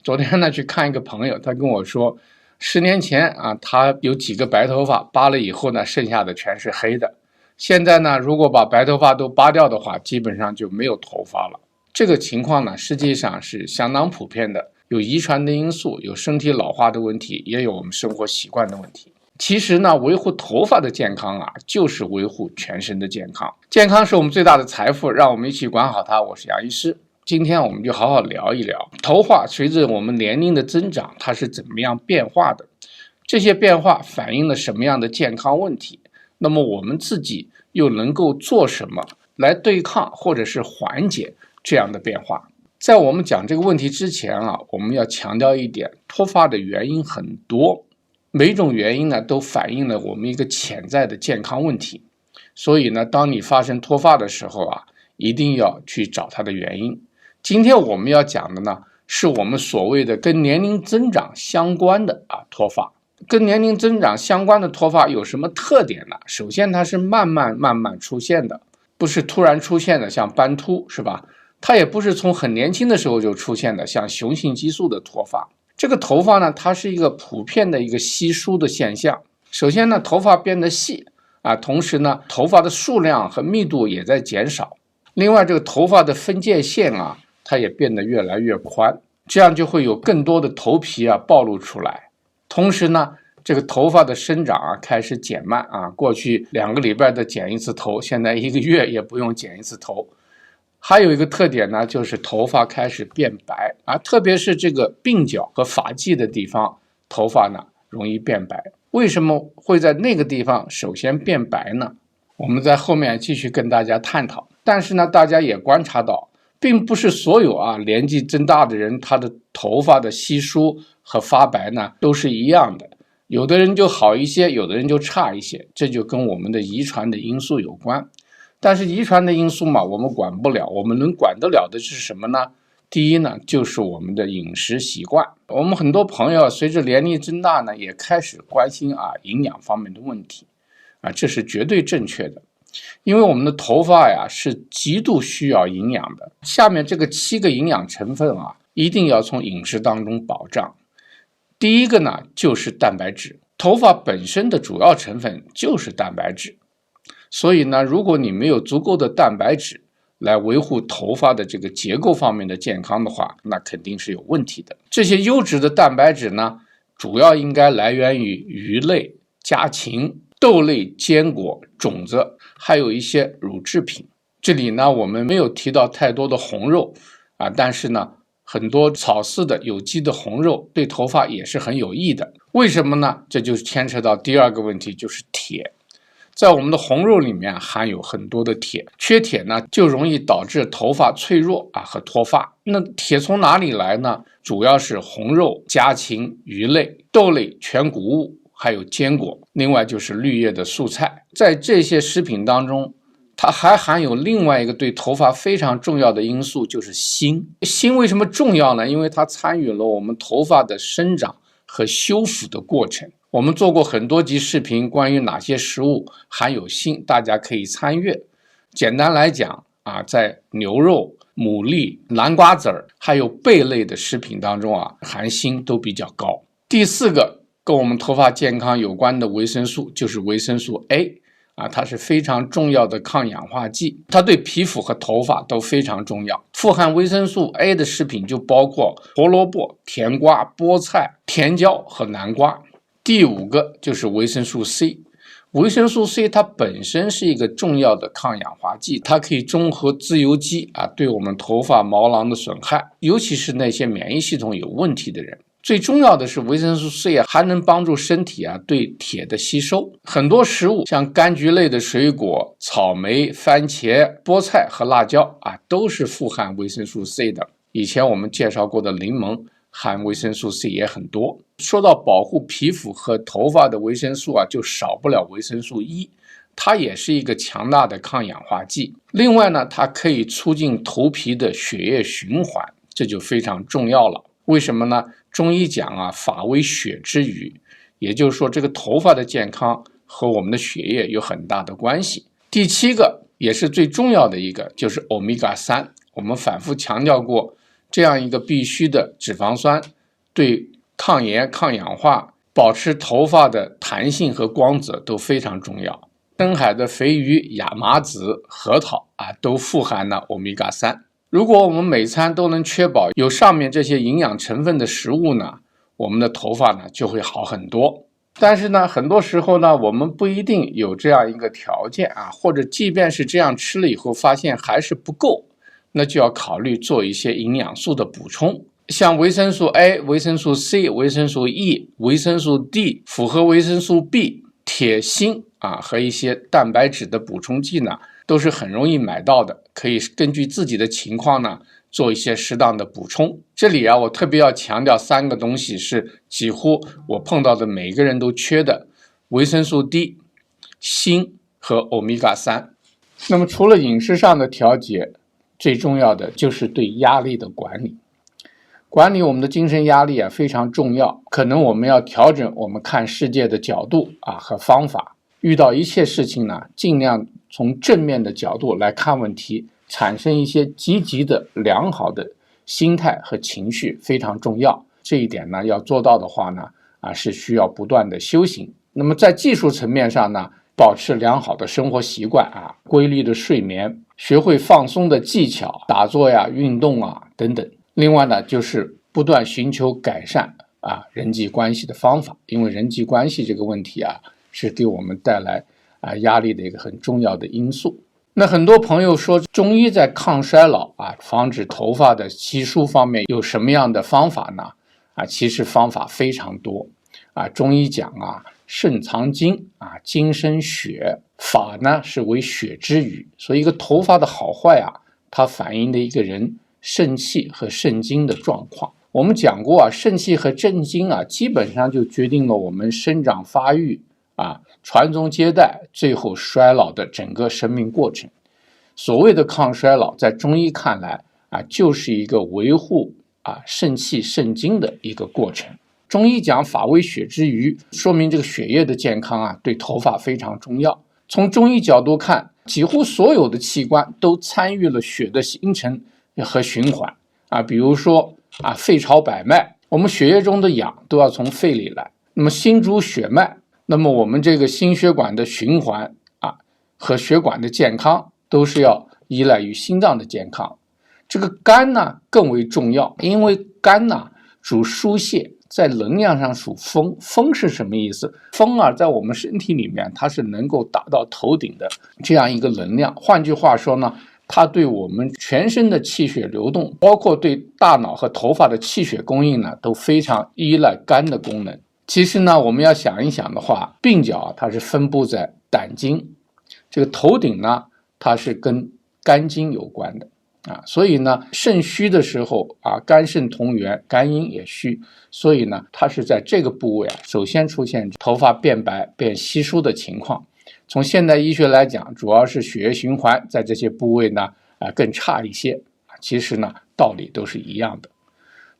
昨天呢去看一个朋友，他跟我说，10年前啊，他有几个白头发，扒了以后呢，剩下的全是黑的。现在呢，如果把白头发都扒掉的话，基本上就没有头发了。这个情况呢，实际上是相当普遍的，有遗传的因素，有身体老化的问题，也有我们生活习惯的问题。其实呢，维护头发的健康啊，就是维护全身的健康。健康是我们最大的财富，让我们一起管好它。我是杨医师。今天我们就好好聊一聊头发随着我们年龄的增长，它是怎么样变化的，这些变化反映了什么样的健康问题，那么我们自己又能够做什么来对抗或者是缓解这样的变化。在我们讲这个问题之前啊，我们要强调一点，脱发的原因很多，每种原因呢都反映了我们一个潜在的健康问题，所以呢，当你发生脱发的时候啊，一定要去找它的原因。今天我们要讲的呢，是我们所谓的跟年龄增长相关的脱发。跟年龄增长相关的脱发有什么特点呢？首先它是慢慢出现的，不是突然出现的，像斑秃是吧？它也不是从很年轻的时候就出现的，像雄性激素的脱发。这个头发呢，它是一个普遍的一个稀疏的现象。首先呢，头发变得细同时呢，头发的数量和密度也在减少。另外，这个头发的分界线它也变得越来越宽，这样就会有更多的头皮暴露出来。同时呢，这个头发的生长开始减慢过去2个礼拜的剪一次头，现在1个月也不用剪一次头。还有一个特点呢，就是头发开始变白特别是这个鬓角和发际的地方，头发呢容易变白。为什么会在那个地方首先变白呢？我们在后面继续跟大家探讨。但是呢，大家也观察到，并不是所有年纪增大的人，他的头发的稀疏和发白呢都是一样的。有的人就好一些，有的人就差一些，这就跟我们的遗传的因素有关。但是遗传的因素嘛，我们管不了，我们能管得了的是什么呢？第一呢，就是我们的饮食习惯。我们很多朋友随着年龄增大呢，也开始关心营养方面的问题这是绝对正确的。因为我们的头发是极度需要营养的，下面这个7个营养成分一定要从饮食当中保障。第一个呢，就是蛋白质。头发本身的主要成分就是蛋白质，所以呢，如果你没有足够的蛋白质来维护头发的这个结构方面的健康的话，那肯定是有问题的。这些优质的蛋白质呢，主要应该来源于鱼类、家禽、豆类、坚果、种子，还有一些乳制品。这里呢，我们没有提到太多的红肉但是呢，很多草饲的有机的红肉对头发也是很有益的。为什么呢？这就牵扯到第2个问题，就是铁。在我们的红肉里面含有很多的铁，缺铁呢就容易导致头发脆弱和脱发。那铁从哪里来呢？主要是红肉、家禽、鱼类、豆类、全谷物，还有坚果，另外就是绿叶的蔬菜。在这些食品当中，它还含有另外一个对头发非常重要的因素，就是锌。锌为什么重要呢？因为它参与了我们头发的生长和修复的过程。我们做过很多集视频，关于哪些食物含有锌，大家可以参阅。简单来讲在牛肉、牡蛎、南瓜籽儿还有贝类的食品当中含锌都比较高。第4个跟我们头发健康有关的维生素就是维生素 A它是非常重要的抗氧化剂，它对皮肤和头发都非常重要。富含维生素 A 的食品就包括胡萝卜、甜瓜、菠菜、甜椒和南瓜。第5个就是维生素 C。 维生素 C 它本身是一个重要的抗氧化剂，它可以中和自由基对我们头发毛囊的损害，尤其是那些免疫系统有问题的人。最重要的是维生素 C 还能帮助身体对铁的吸收。很多食物像柑橘类的水果、草莓、番茄、菠菜和辣椒都是富含维生素 C 的。以前我们介绍过的柠檬含维生素 C 也很多。说到保护皮肤和头发的维生素就少不了维生素 E， 它也是一个强大的抗氧化剂。另外呢，它可以促进头皮的血液循环，这就非常重要了。为什么呢？中医讲发为血之余，也就是说这个头发的健康和我们的血液有很大的关系。第7个也是最重要的一个，就是欧米伽3。我们反复强调过，这样一个必须的脂肪酸，对抗炎、抗氧化、保持头发的弹性和光泽都非常重要。深海的肥鱼、亚麻籽、核桃都富含了欧米伽3。如果我们每餐都能确保有上面这些营养成分的食物呢，我们的头发呢就会好很多。但是呢，很多时候呢，我们不一定有这样一个条件或者即便是这样吃了以后发现还是不够，那就要考虑做一些营养素的补充，像维生素 A、维生素 C、维生素 E、维生素 D、复合维生素 B、铁、锌和一些蛋白质的补充剂呢，都是很容易买到的，可以根据自己的情况呢做一些适当的补充。这里我特别要强调3个东西是几乎我碰到的每一个人都缺的：维生素 D、锌和欧米伽3。那么除了饮食上的调节，最重要的就是对压力的管理。管理我们的精神压力非常重要，可能我们要调整我们看世界的角度和方法。遇到一切事情呢，尽量从正面的角度来看问题，产生一些积极的良好的心态和情绪非常重要。这一点呢，要做到的话呢是需要不断的修行。那么在技术层面上呢，保持良好的生活习惯规律的睡眠，学会放松的技巧，打坐运动等等。另外呢，就是不断寻求改善人际关系的方法，因为人际关系这个问题是给我们带来压力的一个很重要的因素。那很多朋友说中医在抗衰老防止头发的稀疏方面有什么样的方法呢？其实方法非常多中医讲肾藏精精生血，发呢是为血之余，所以一个头发的好坏它反映的一个人肾气和肾精的状况。我们讲过肾气和肾精基本上就决定了我们生长发育传宗接代，最后衰老的整个生命过程。所谓的抗衰老，在中医看来就是一个维护肾气肾精的一个过程。中医讲发为血之余，说明这个血液的健康对头发非常重要。从中医角度看，几乎所有的器官都参与了血的形成和循环比如说肺朝百脉，我们血液中的氧都要从肺里来。那么心主血脉，那么我们这个心血管的循环和血管的健康都是要依赖于心脏的健康。这个肝呢更为重要，因为肝呢主疏泄，在能量上属风。风是什么意思？风在我们身体里面它是能够达到头顶的这样一个能量。换句话说呢，它对我们全身的气血流动，包括对大脑和头发的气血供应呢，都非常依赖肝的功能。其实呢，我们要想一想的话，鬓角它是分布在胆经，这个头顶呢，它是跟肝经有关的所以呢，肾虚的时候肝肾同源，肝阴也虚，所以呢，它是在这个部位首先出现头发变白、变稀疏的情况。从现代医学来讲，主要是血液循环在这些部位呢更差一些其实呢，道理都是一样的。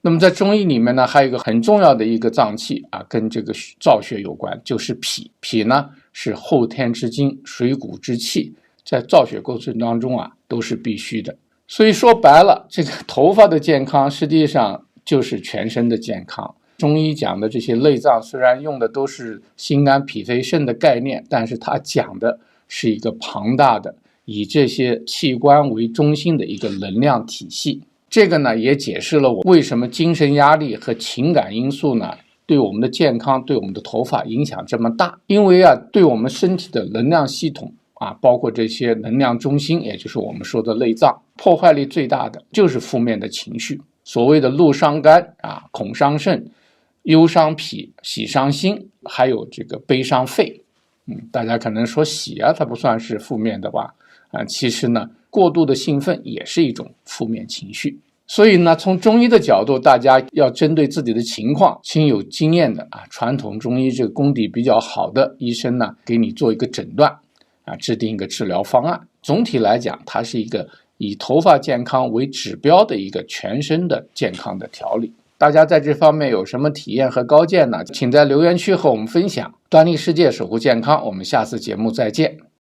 那么在中医里面呢，还有一个很重要的一个脏器跟这个造血有关，就是脾。脾呢是后天之精，水谷之气，在造血过程当中都是必须的。所以说白了，这个头发的健康实际上就是全身的健康。中医讲的这些内脏虽然用的都是心肝脾肺肾的概念，但是它讲的是一个庞大的以这些器官为中心的一个能量体系。这个呢也解释了我为什么精神压力和情感因素呢对我们的健康、对我们的头发影响这么大。因为对我们身体的能量系统包括这些能量中心，也就是我们说的内脏，破坏力最大的就是负面的情绪。所谓的怒伤肝恐伤肾、忧伤脾、喜伤心，还有这个悲伤肺。大家可能说喜它不算是负面的吧其实呢，过度的兴奋也是一种负面情绪。所以呢，从中医的角度，大家要针对自己的情况，请有经验的传统中医这个功底比较好的医生呢，给你做一个诊断制定一个治疗方案。总体来讲，它是一个以头发健康为指标的一个全身的健康的调理。大家在这方面有什么体验和高见呢？请在留言区和我们分享。端立世界，守护健康，我们下次节目再见。